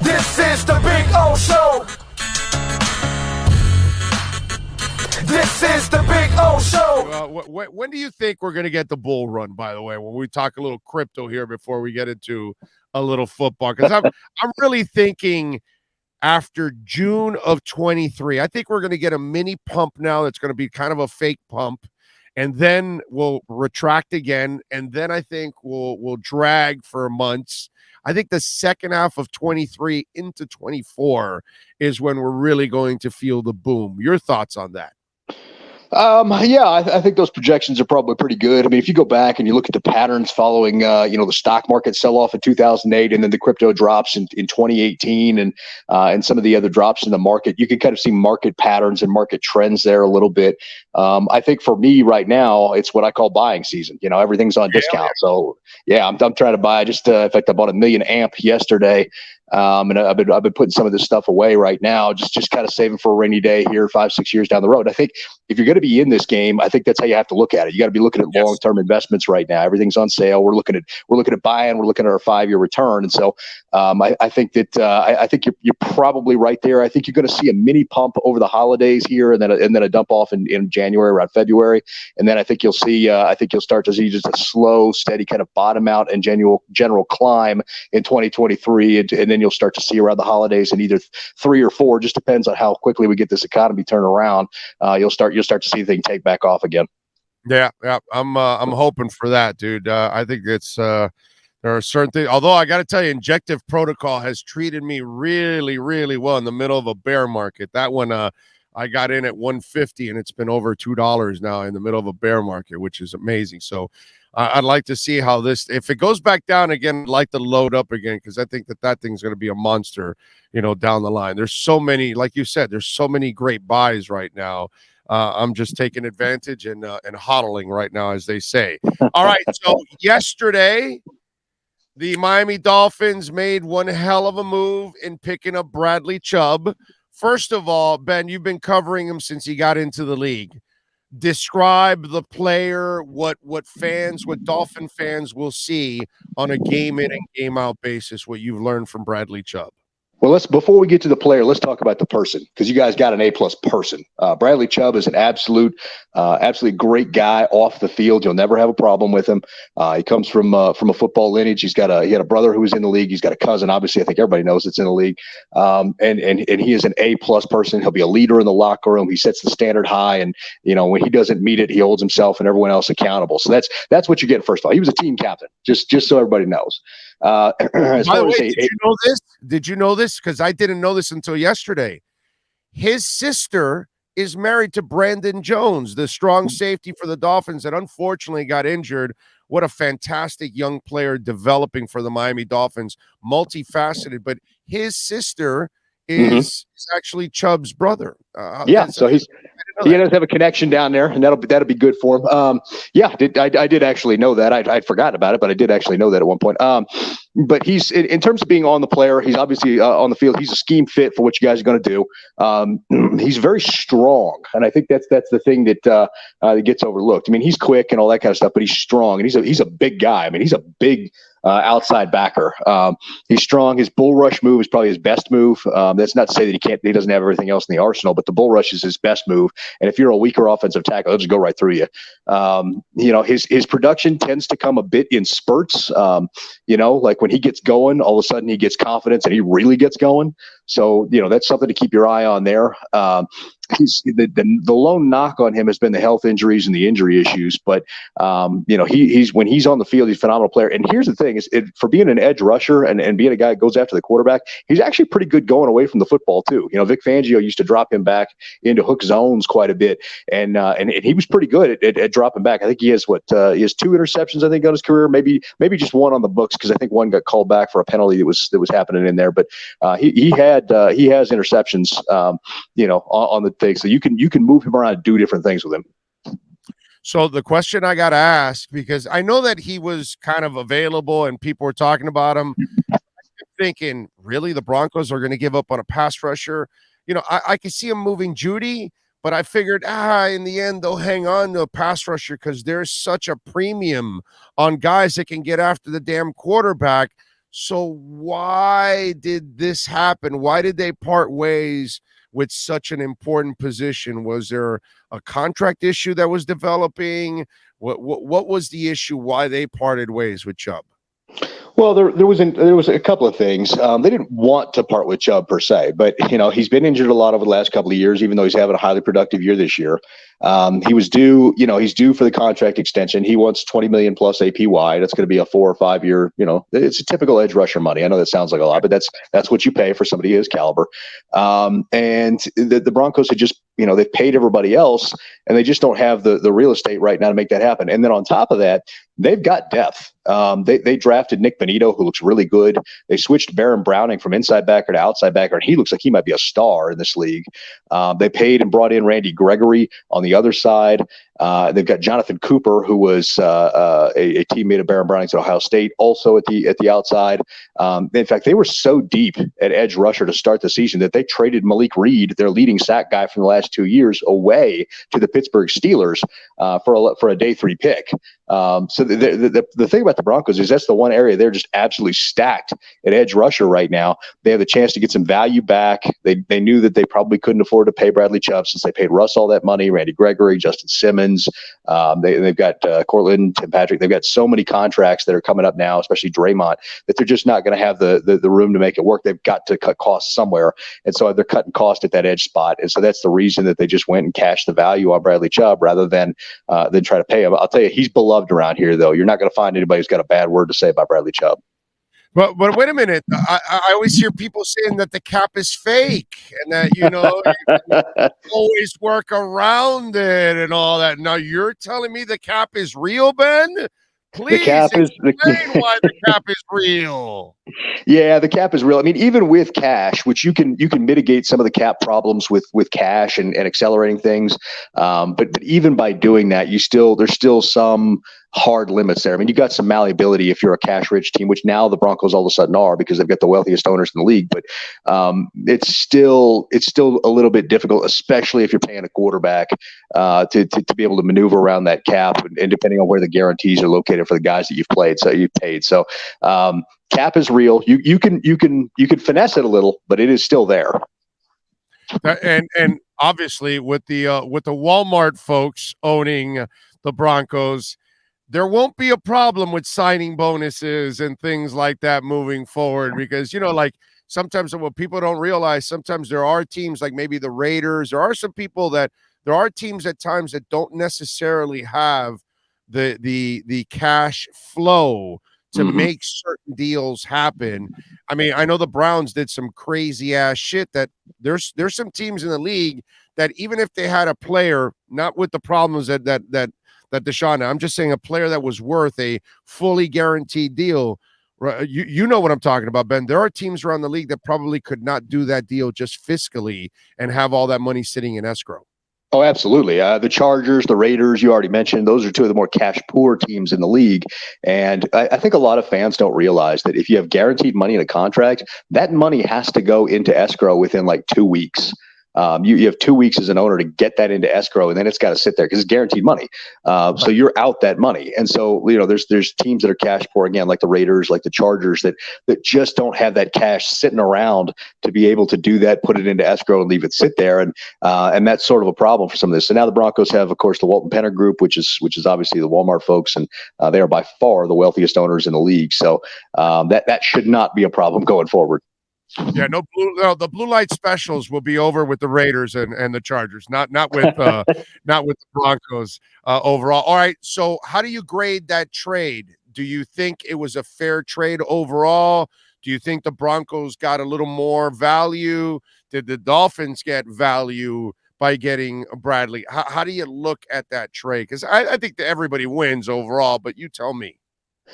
This is the Big O Show. This is the Big O Show. When do you think we're going to get the bull run, by the way, when we talk a little crypto here before we get into a little football? Because I'm really thinking after June of 23, I think we're going to get a mini pump now that's going to be kind of a fake pump. And then we'll retract again. And then I think we'll drag for months. I think the second half of 23 into 24 is when we're really going to feel the boom. Your thoughts on that? I think those projections are probably pretty good. I mean, if you go back and you look at the patterns following, the stock market sell-off in 2008 and then the crypto drops in 2018 and some of the other drops in the market, you can kind of see market patterns and market trends there a little bit. I think for me right now, it's what I call buying season. Everything's on discount. So, I'm trying to buy. In fact, I bought 1 million amp yesterday. And I've been putting some of this stuff away right now, just kind of saving for a rainy day here 5-6 years down the road. I think if you're going to be in this game, I think that's how you have to look at it. You got to be looking at long-term investments right now. Everything's on sale. We're looking at buying. We're looking at our 5-year return. And so I think that I think you're probably right there. I think you're going to see a mini pump over the holidays here, and then a dump off in January, around February, and then I think you'll start to see just a slow, steady kind of bottom out and general climb in 2023, and then you'll start to see around the holidays in either 3 or 4, just depends on how quickly we get this economy turned around. You'll start to see things take back off again. Yeah. I'm hoping for that, dude. I think it's there are certain things. Although I got to tell you, Injective Protocol has treated me really, really well in the middle of a bear market. That one, I got in at 150, and it's been over $2 now in the middle of a bear market, which is amazing. So I'd like to see how this, if it goes back down again, I'd like to load up again, because I think that thing's going to be a monster, down the line. There's so many, like you said, there's so many great buys right now. I'm just taking advantage and hodling right now, as they say. All right, so yesterday, the Miami Dolphins made one hell of a move in picking up Bradley Chubb. First of all, Ben, you've been covering him since he got into the league. Describe the player, what Dolphin fans will see on a game in and game out basis, what you've learned from Bradley Chubb. Well, before we get to the player, let's talk about the person, because you guys got an A+ person. Bradley Chubb is an absolutely great guy off the field. You'll never have a problem with him. He comes from a football lineage. He had a brother who was in the league. He's got a cousin. Obviously, I think everybody knows it's in the league. And he is an A+ person. He'll be a leader in the locker room. He sets the standard high, and when he doesn't meet it, he holds himself and everyone else accountable. So that's what you get. First of all, he was a team captain. Just so everybody knows. By the way, did you know this? Did you know this? Because I didn't know this until yesterday. His sister is married to Brandon Jones, the strong safety for the Dolphins that unfortunately got injured. What a fantastic young player developing for the Miami Dolphins, multifaceted. But his sister is actually Chubb's brother. So he does have a connection down there, and that'll be good for him. I did actually know that. I'd forgotten about it, but I did actually know that at one point. But he's in terms of being on the player, he's obviously on the field. He's a scheme fit for what you guys are going to do. He's very strong, and I think that's the thing that gets overlooked. I mean, he's quick and all that kind of stuff, but he's strong, and he's a big guy. I mean, he's a big outside backer. He's strong. His bull rush move is probably his best move. That's not to say that he doesn't have everything else in the arsenal, but the bull rush is his best move. And if you're a weaker offensive tackle, he'll just go right through you. His production tends to come a bit in spurts. Like when he gets going, all of a sudden he gets confidence and he really gets going. So, that's something to keep your eye on there. He's the lone knock on him has been the health injuries and the injury issues, but he's when he's on the field, he's a phenomenal player. And here's the thing: for being an edge rusher and being a guy that goes after the quarterback, he's actually pretty good going away from the football too. Vic Fangio used to drop him back into hook zones quite a bit, and he was pretty good at dropping back. I think he has 2 interceptions I think on his career, maybe just one on the books, because I think one got called back for a penalty that was happening in there. But he has interceptions, on the thing. So you can move him around and do different things with him. So the question I got to ask, because I know that he was kind of available and people were talking about him, I'm thinking, really, the Broncos are going to give up on a pass rusher? I can see him moving Judy, but I figured, in the end, they'll hang on to a pass rusher because there's such a premium on guys that can get after the damn quarterback. So why did this happen? Why did they part ways with such an important position? Was there a contract issue that was developing? What was the issue? Why they parted ways with Chubb? Well, there was a couple of things. They didn't want to part with Chubb per se, but he's been injured a lot over the last couple of years. Even though he's having a highly productive year this year, he was due. He's due for the contract extension. He wants $20 million plus APY. That's going to be a 4 or 5 year. It's a typical edge rusher money. I know that sounds like a lot, but that's what you pay for somebody his caliber. And the Broncos had just they've paid everybody else, and they just don't have the real estate right now to make that happen. And then on top of that, they've got depth. They drafted Nick Benito, who looks really good. They switched Baron Browning from inside backer to outside backer, and he looks like he might be a star in this league. They paid and brought in Randy Gregory on the other side. They've got Jonathan Cooper, who was a teammate of Baron Browning's at Ohio State, also at the outside. In fact, they were so deep at edge rusher to start the season that they traded Malik Reed, their leading sack guy from the last 2 years, away to the Pittsburgh Steelers for a day 3 pick. So the thing about the Broncos is that's the one area they're just absolutely stacked at edge rusher right now. They have the chance to get some value back. They knew that they probably couldn't afford to pay Bradley Chubb since they paid Russ all that money, Randy Gregory, Justin Simmons. They've got Cortland, Tim Patrick. They've got so many contracts that are coming up now, especially Draymond, that they're just not going to have the room to make it work. They've got to cut costs somewhere. And so they're cutting cost at that edge spot. And so that's the reason that they just went and cashed the value on Bradley Chubb rather than try to pay him. I'll tell you, he's beloved around here, though. You're not going to find anybody who's got a bad word to say about Bradley Chubb. But wait a minute. I always hear people saying that the cap is fake and that, you can always work around it and all that. Now you're telling me the cap is real, Ben? Please explain why the cap is real. Yeah, the cap is real. I mean, even with cash, which you can mitigate some of the cap problems with cash and accelerating things. But even by doing that, there's still some hard limits there. I mean, you got some malleability if you're a cash-rich team, which now the Broncos all of a sudden are because they've got the wealthiest owners in the league. But it's still a little bit difficult, especially if you're paying a quarterback to be able to maneuver around that cap, and depending on where the guarantees are located for the guys that you've paid. So cap is real. You can finesse it a little, but it is still there. And obviously with the Walmart folks owning the Broncos, there won't be a problem with signing bonuses and things like that moving forward because, like sometimes what people don't realize, sometimes there are teams like maybe the Raiders, there are teams at times that don't necessarily have the cash flow to make certain deals happen. I mean, I know the Browns did some crazy ass shit that there's some teams in the league that even if they had a player, not with the problems that Deshaun, I'm just saying a player that was worth a fully guaranteed deal. You know what I'm talking about, Ben. There are teams around the league that probably could not do that deal just fiscally and have all that money sitting in escrow. Oh, absolutely. The Chargers, the Raiders, you already mentioned, those are two of the more cash poor teams in the league. And I think a lot of fans don't realize that if you have guaranteed money in a contract, that money has to go into escrow within like 2 weeks. You have 2 weeks as an owner to get that into escrow, and then it's got to sit there because it's guaranteed money. So you're out that money. And so, there's teams that are cash poor, again, like the Raiders, like the Chargers, that just don't have that cash sitting around to be able to do that, put it into escrow and leave it sit there. And that's sort of a problem for some of this. So now the Broncos have, of course, the Walton Penner Group, which is obviously the Walmart folks, and they are by far the wealthiest owners in the league. So that should not be a problem going forward. Yeah, the blue light specials will be over with the Raiders and the Chargers, not with the Broncos overall. All right, so how do you grade that trade? Do you think it was a fair trade overall? Do you think the Broncos got a little more value? Did the Dolphins get value by getting Bradley? How do you look at that trade? Because I think that everybody wins overall, but you tell me.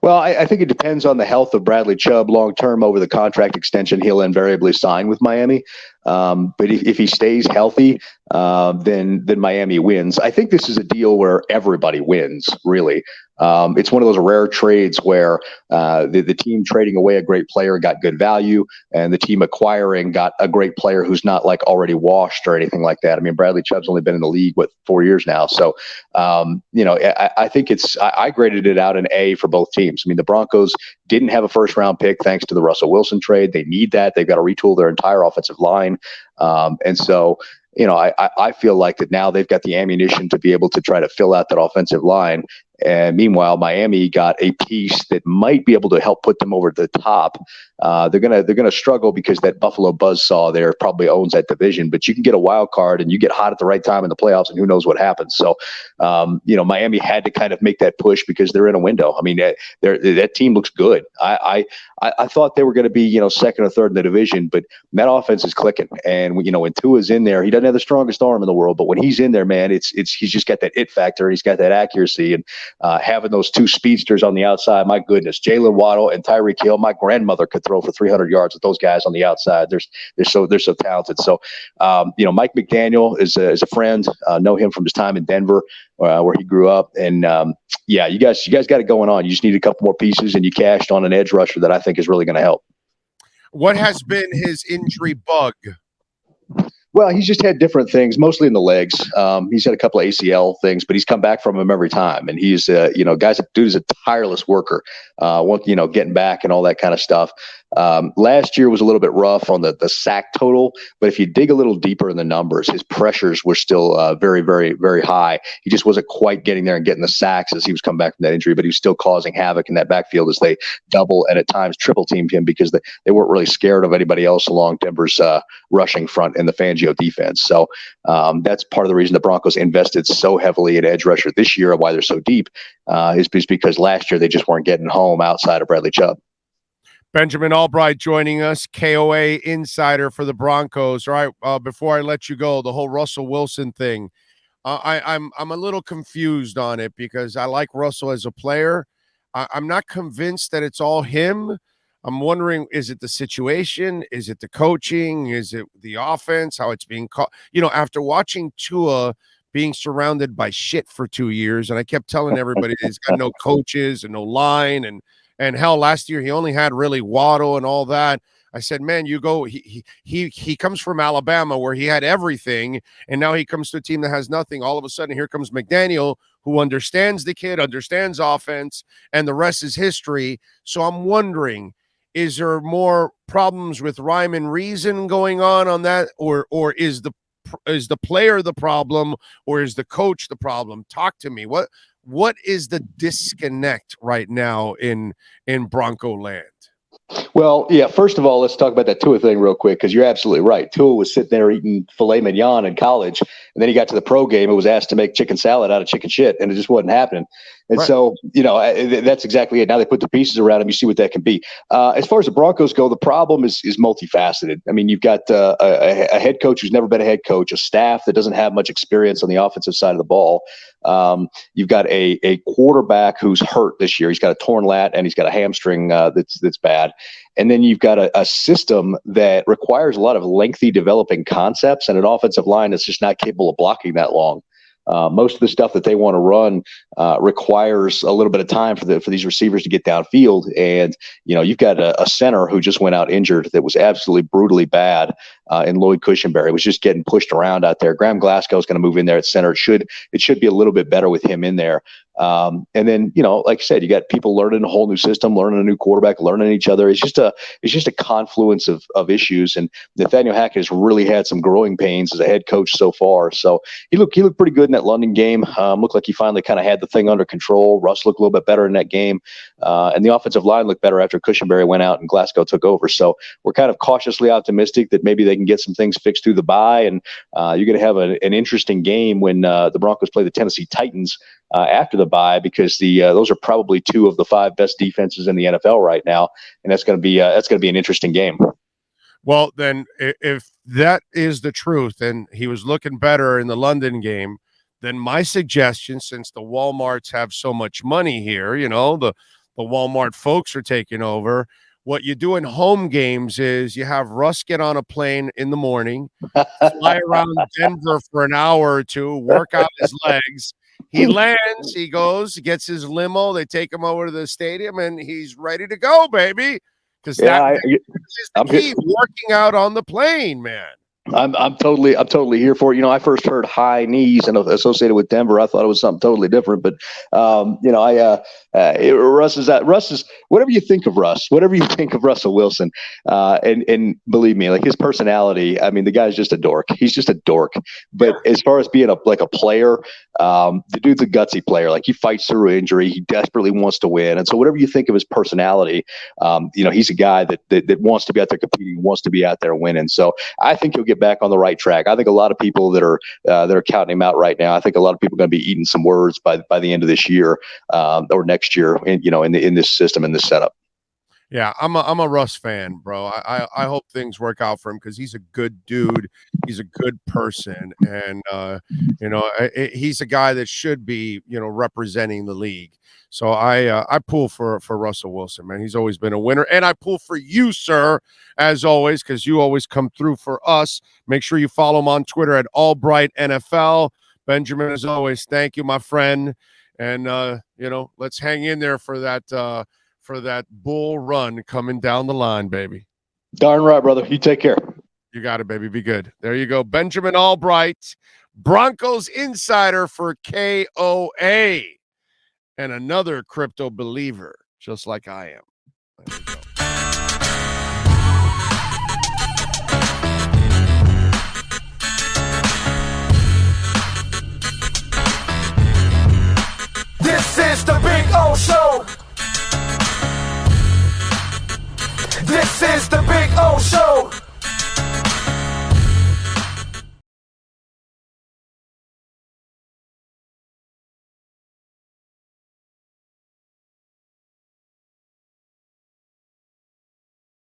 Well, I think it depends on the health of Bradley Chubb long term over the contract extension he'll invariably sign with Miami. But if he stays healthy, then Miami wins. I think this is a deal where everybody wins, really. It's one of those rare trades where the team trading away a great player got good value, and the team acquiring got a great player who's not like already washed or anything like that. I mean, Bradley Chubb's only been in the league, 4 years now. So, I think I graded it out an A for both teams. I mean, the Broncos didn't have a first round pick thanks to the Russell Wilson trade. They need that. They've got to retool their entire offensive line. And so, I feel like that now they've got the ammunition to be able to try to fill out that offensive line. And meanwhile, Miami got a piece that might be able to help put them over the top. They're gonna struggle because that Buffalo buzzsaw there probably owns that division. But you can get a wild card and you get hot at the right time in the playoffs, and who knows what happens. So, Miami had to kind of make that push because they're in a window. I mean, that team looks good. I thought they were going to be second or third in the division, but that offense is clicking. And when Tua's in there, he doesn't have the strongest arm in the world, but when he's in there, man, he's just got that it factor. He's got that accuracy, and having those two speedsters on the outside, my goodness, Jalen Waddle and Tyreek Hill. My grandmother could throw for 300 yards with those guys on the outside. They're so talented. So, Mike McDaniel is a friend. Know him from his time in Denver, where he grew up. And you guys got it going on. You just need a couple more pieces, and you cashed on an edge rusher that I think is really going to help. What has been his injury bug? Well, he's just had different things, mostly in the legs. He's had a couple of ACL things, but he's come back from them every time. And he's, dude is a tireless worker, getting back and all that kind of stuff. Last year was a little bit rough on the sack total, but if you dig a little deeper in the numbers, his pressures were still very, very, very high. He just wasn't quite getting there and getting the sacks as he was coming back from that injury, but he was still causing havoc in that backfield as they double and at times triple teamed him because they weren't really scared of anybody else along Denver's rushing front in the Fangio defense. So that's part of the reason the Broncos invested so heavily in edge rusher this year and why they're so deep is because last year they just weren't getting home outside of Bradley Chubb. Benjamin Allbright joining us, KOA insider for the Broncos. All right, before I let you go, the whole Russell Wilson thing, I'm a little confused on it because I like Russell as a player. I'm not convinced that it's all him. I'm wondering, is it the situation? Is it the coaching? Is it the offense, how it's being called? After watching Tua being surrounded by shit for 2 years, and I kept telling everybody he's got no coaches and no line, and hell, last year he only had really Waddle and all that. I said, man, you go. He comes from Alabama where he had everything, and now he comes to a team that has nothing. All of a sudden, here comes McDaniel, who understands the kid, understands offense, and the rest is history. So I'm wondering, is there more problems with rhyme and reason going on that, or is the player the problem, or is the coach the problem? Talk to me. What is the disconnect right now in Bronco land? Well, yeah, first of all, let's talk about that Tua thing real quick, because you're absolutely right. Tua was sitting there eating filet mignon in college, and then he got to the pro game and was asked to make chicken salad out of chicken shit, and it just wasn't happening. And right. So, that's exactly it. Now they put the pieces around him. You see what that can be. As far as the Broncos go, the problem is multifaceted. I mean, you've got a head coach who's never been a head coach, a staff that doesn't have much experience on the offensive side of the ball. You've got a quarterback who's hurt this year. He's got a torn lat and he's got a hamstring that's bad. And then you've got a system that requires a lot of lengthy developing concepts and an offensive line that's just not capable of blocking that long. Most of the stuff that they want to run requires a little bit of time for these receivers to get downfield. And, you've got a center who just went out injured that was absolutely brutally bad in Lloyd Cushenberry. It was just getting pushed around out there. Graham Glasgow is going to move in there at center. It should be a little bit better with him in there. And then, like I said, you got people learning a whole new system, learning a new quarterback, learning each other. It's just a confluence of issues. And Nathaniel Hackett has really had some growing pains as a head coach so far. So he looked pretty good in that London game. Looked like he finally kind of had the thing under control. Russ looked a little bit better in that game. And the offensive line looked better after Cushenberry went out and Glasgow took over. So we're kind of cautiously optimistic that maybe they can get some things fixed through the bye. And you're going to have an interesting game when the Broncos play the Tennessee Titans after the bye, because those are probably two of the five best defenses in the NFL right now, and that's going to be an interesting game. Well, then, if that is the truth, and he was looking better in the London game, then my suggestion, since the Walmarts have so much money here, the Walmart folks are taking over. What you do in home games is you have Russ get on a plane in the morning, fly around Denver for an hour or two, work out his legs. He lands, he goes, gets his limo, they take him over to the stadium, and he's ready to go, baby. Because that is the key, working out on the plane, man. I'm totally here for it. I first heard high knees and associated with Denver. I thought it was something totally different, but Russ is whatever you think of Russ, whatever you think of Russell Wilson, and believe me, like his personality. I mean, the guy's just a dork. He's just a dork. But as far as being a player, the dude's a gutsy player. Like he fights through injury. He desperately wants to win, and so whatever you think of his personality, he's a guy that wants to be out there competing, wants to be out there winning. So I think he'll get back on the right track. I think a lot of people that are counting him out right now, I think a lot of people are going to be eating some words by the end of this year or next year, in this system, in this setup. Yeah, I'm a Russ fan, bro. I hope things work out for him because he's a good dude. He's a good person, and he's a guy that should be representing the league. So I pull for Russell Wilson, man. He's always been a winner, and I pull for you, sir, as always, because you always come through for us. Make sure you follow him on Twitter at Allbright NFL. Benjamin, as always, thank you, my friend, and let's hang in there for that bull run coming down the line, baby. Darn right, brother. You take care. You got it, baby. Be good. There you go. Benjamin Allbright, Broncos insider for KOA, and another crypto believer, just like I am. There you go. This is the Big O Show. This is the Big O Show.